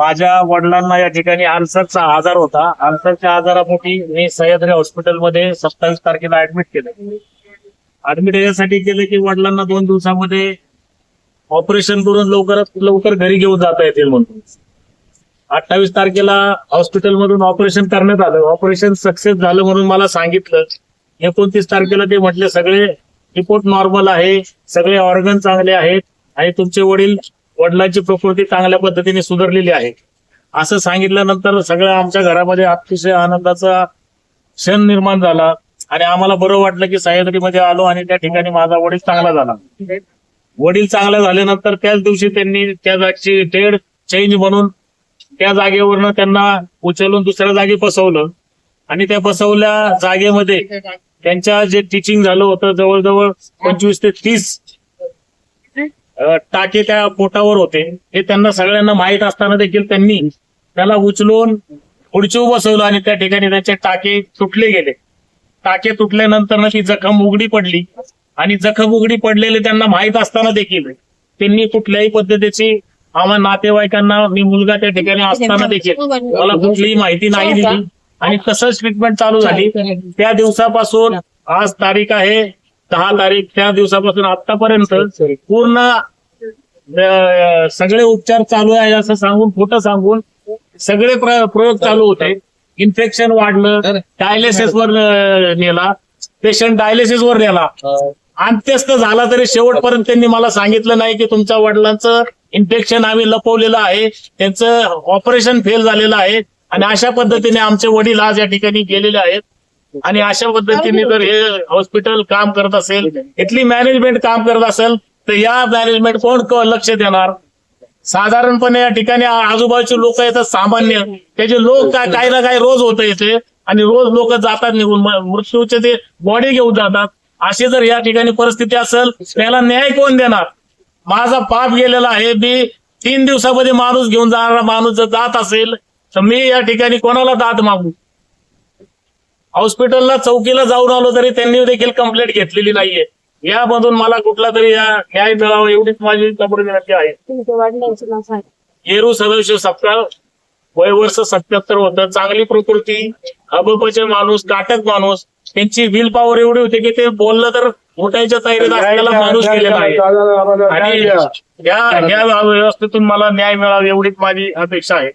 माझ्या वडिलांना या ठिकाणी अल्सरचा आजार होता. अल्सरच्या आजारापोटी मी सह्याद्री हॉस्पिटलमध्ये 27 तारखेला ऍडमिट केलं. ऍडमिट यासाठी केलं की वडिलांना 2 दिवसामध्ये ऑपरेशन करून लवकरात लवकर घरी घेऊन जाता येतील म्हणून. 28 तारखेला हॉस्पिटलमधून ऑपरेशन करण्यात आलं. ऑपरेशन सक्सेस झालं म्हणून मला सांगितलं. 29 तारखेला ते म्हटले सगळे रिपोर्ट नॉर्मल आहे, सगळे ऑर्गन चांगले आहेत आणि तुमचे वडिलांची प्रकृती चांगल्या पद्धतीने सुधारलेली आहे असं सांगितल्यानंतर सगळ्या आमच्या घरामध्ये अतिशय आनंदाचा क्षण निर्माण झाला आणि आम्हाला बरं वाटलं की सह्याद्रीमध्ये आलो आणि त्या ठिकाणी माझा वडील चांगला झाला. वडील चांगला झाल्यानंतर त्याच दिवशी त्यांनी त्या जागची डेड चेंज म्हणून त्या जागेवरनं त्यांना उचलून दुसऱ्या जागी बसवलं आणि त्या बसवल्या जागेमध्ये त्यांच्या जे टीचिंग झालं होतं जवळजवळ 25 ते 30 टाके त्या पोटावर होते. हे त्यांना सगळ्यांना माहीत असताना देखील त्यांनी त्याला उचलून खुर्चीवर बसवलं आणि त्या ठिकाणी त्याचे टाके तुटले गेले. टाके तुटल्यानंतर ती जखम उघडी पडली आणि जखम उघडी पडलेले त्यांना माहीत असताना देखील त्यांनी कुठल्याही पद्धतीची आम्हा नातेवाईकांना, मी मुलगा त्या ठिकाणी असताना देखील मला कुठलीही माहिती नाही दिली आणि तसंच ट्रीटमेंट चालू झाली. त्या दिवसापासून आज तारीख आहे 10 तारीख, त्या दिवसापासून आतापर्यंत पूर्ण सगळे उपचार चालू आहे असं सांगून, खोटं सांगून सगळे प्रयोग चालू होते. इन्फेक्शन वाढलं, डायलिसिस वर नेला, पेशंट डायलिसिस वर नेला, अंत्यस्त झाला तरी शेवटपर्यंत त्यांनी मला सांगितलं नाही की तुमच्या वडिलांचं इन्फेक्शन आम्ही लपवलेलं आहे, त्यांचं ऑपरेशन फेल झालेलं आहे आणि अशा पद्धतीने आमचे वडील आज या ठिकाणी गेलेले आहेत. आणि अशा पद्धतीने जर हे हॉस्पिटल काम करत असेल, इथली मॅनेजमेंट काम करत असेल तर या मॅनेजमेंट कोण लक्ष देणार? साधारणपणे या ठिकाणी आजूबाजूचे लोक येतात सामान्य, त्याचे लोक काही ना काही रोज होत येते आणि रोज लोक जातात निघून, मृत्यूचे ते बॉडी घेऊन जातात. अशी जर या ठिकाणी परिस्थिती असेल त्याला न्याय कोण देणार? माझा पाप गेलेला आहे. मी 3 दिवसामध्ये माणूस घेऊन जाणारा माणूस जर जात असेल तर मी या ठिकाणी कोणाला दाद मागू? हॉस्पिटलला चौकीला जाऊन आलो तरी त्यांनी देखील कंप्लेंट घेतलेली नाहीये. यामधून मला कुठला तरी न्याय मिळावा एवढीच माझी नम्र विनंती आहे. येरू सदाशिव सपकाळ, वय वर्ष 77 होतं, चांगली प्रकृती, अबपचे माणूस, काटक माणूस. त्यांची विल पॉवर एवढी होती की ते बोललं तर उठायच्या तयारीत असलेला माणूस गेलेला आहे आणि या व्यवस्थेतून मला न्याय मिळावा एवढीच माझी अपेक्षा आहे.